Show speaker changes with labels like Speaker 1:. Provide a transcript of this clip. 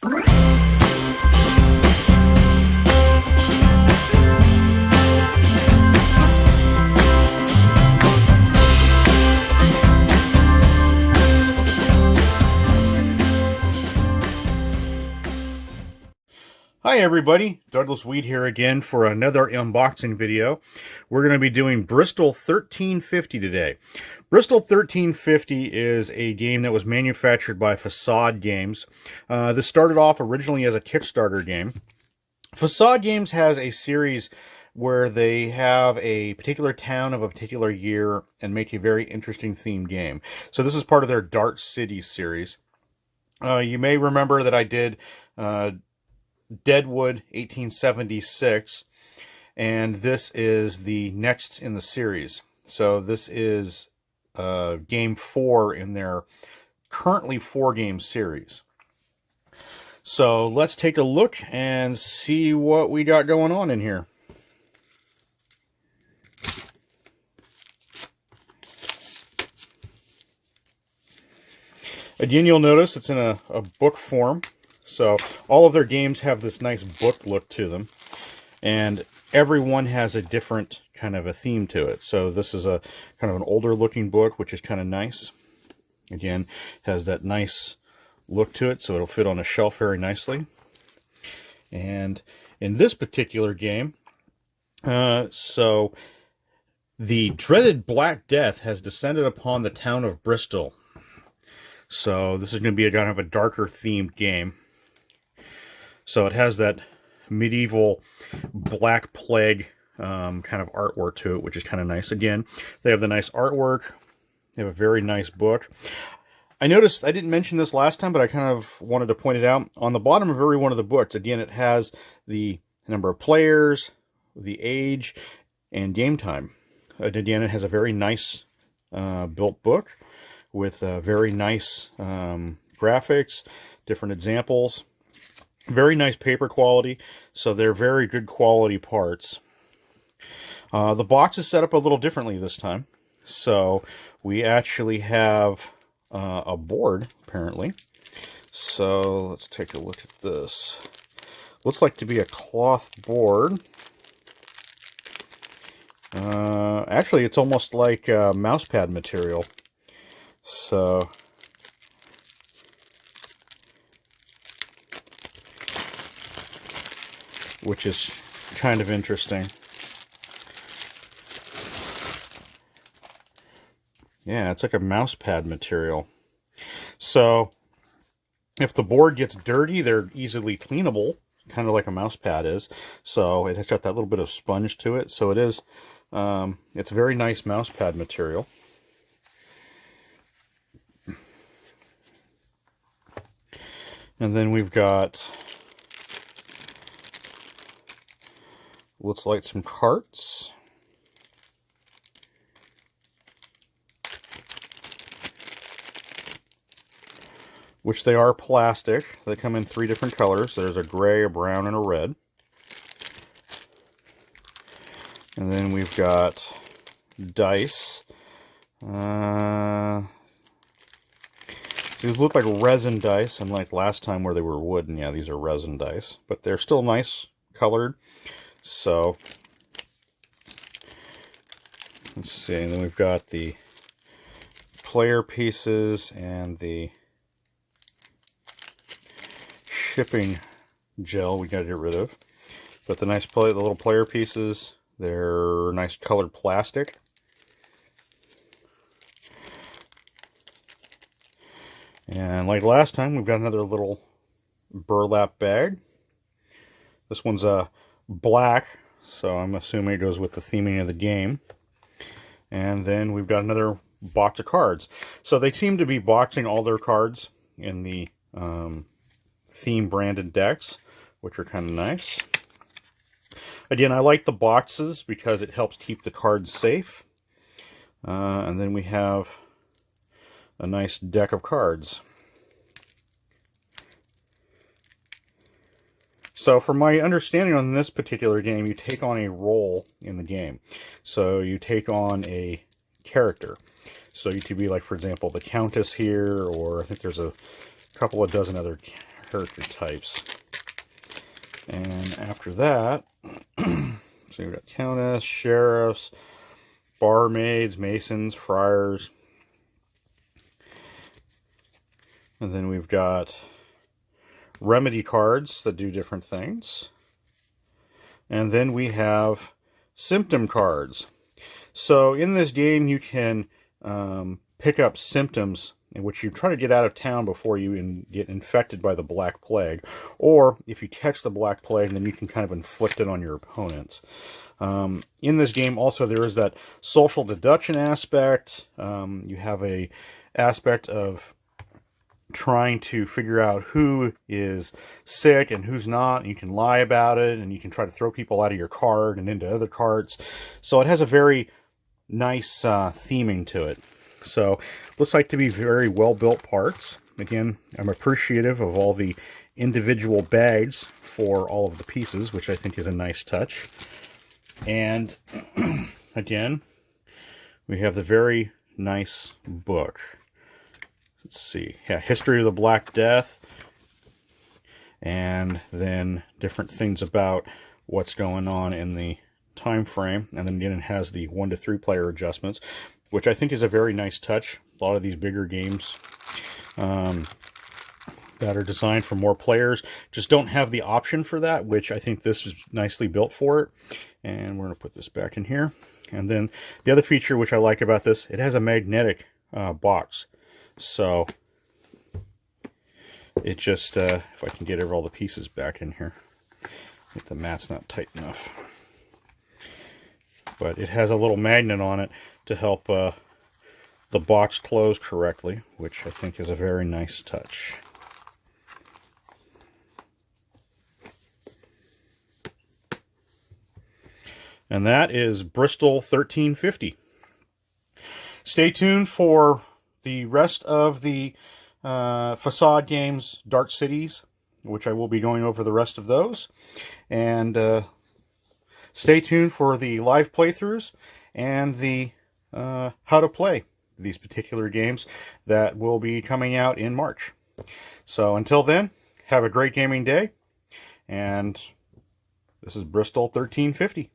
Speaker 1: Hi everybody, Douglas Weed here again for another unboxing video. We're going to be doing Bristol 1350 today. Bristol 1350 is a game that was manufactured by Facade Games. This started off originally as a Kickstarter game. Facade Games has a series where they have a particular town of a particular year and make a very interesting themed game. So this is part of their Dart City series. You may remember that I did Deadwood 1876, and this is the next in the series. So this is game 4 in their currently 4-game series. So let's take a look and see what we got going on in here. Again, you'll notice it's in a book form. So all of their games have this nice book look to them, and every one has a different kind of a theme to it. So this is a kind of an older looking book, which is kind of nice. Again, has that nice look to it, so it'll fit on a shelf very nicely. And in this particular game, so the dreaded Black Death has descended upon the town of Bristol. So this is going to be a kind of a darker themed game. So it has that medieval Black Plague kind of artwork to it, which is kind of nice. Again, they have the nice artwork. They have a very nice book. I noticed, I didn't mention this last time, but I kind of wanted to point it out. On the bottom of every one of the books, again, it has the number of players, the age, and game time. Again, it has a very nice built book with very nice graphics, different examples. Very nice paper quality, so they're very good quality parts. The box is set up a little differently this time. So we actually have a board, apparently. So let's take a look at this. Looks like to be a cloth board. Actually, it's almost like mouse pad material. So which is kind of interesting. Yeah, it's like a mouse pad material. So if the board gets dirty, they're easily cleanable, kind of like a mouse pad is. So it has got that little bit of sponge to it. So it is, it's very nice mouse pad material. And then we've got, looks like some carts. Which they are plastic. They come in 3 different colors. There's a gray, a brown, and a red. And then we've got dice. These look like resin dice, unlike last time where they were wood. And yeah, these are resin dice. But they're still nice colored. So, let's see, and then we've got the player pieces and the shipping gel we got to get rid of. But the nice the little player pieces, they're nice colored plastic. And like last time, we've got another little burlap bag. This one's black, so I'm assuming it goes with the theming of the game. And then we've got another box of cards. So they seem to be boxing all their cards in the theme branded decks, which are kind of nice. Again, I like the boxes because it helps keep the cards safe. And then we have a nice deck of cards. So from my understanding on this particular game, you take on a role in the game. So you take on a character. So you could be like, for example, the Countess here, or I think there's a couple of dozen other character types. And after that, so we've got countess, sheriffs, barmaids, masons, friars. And then we've got remedy cards that do different things. And then we have symptom cards. So in this game, you can pick up symptoms in which you try to get out of town before you get infected by the Black Plague. Or if you catch the Black Plague, then you can kind of inflict it on your opponents. In this game, also, there is that social deduction aspect. You have a aspect of trying to figure out who is sick and who's not, and you can lie about it, and you can try to throw people out of your card and into other cards. So it has a very nice theming to it. So looks like to be very well built parts. Again, I'm appreciative of all the individual bags for all of the pieces, which I think is a nice touch. And again, we have the very nice book. Let's see. Yeah, History of the Black Death. And then different things about what's going on in the time frame. And then again, it has the 1 to 3 player adjustments, which I think is a very nice touch. A lot of these bigger games that are designed for more players just don't have the option for that, which I think this is nicely built for it. And we're going to put this back in here. And then the other feature which I like about this, it has a magnetic box. So it just, if I can get all the pieces back in here, I think the mat's not tight enough. But it has a little magnet on it to help the box close correctly, which I think is a very nice touch. And that is Bristol 1350. Stay tuned for the rest of the Facade Games Dark Cities, which I will be going over the rest of those. And stay tuned for the live playthroughs and the how to play these particular games that will be coming out in March. So until then, have a great gaming day. And this is Bristol 1350.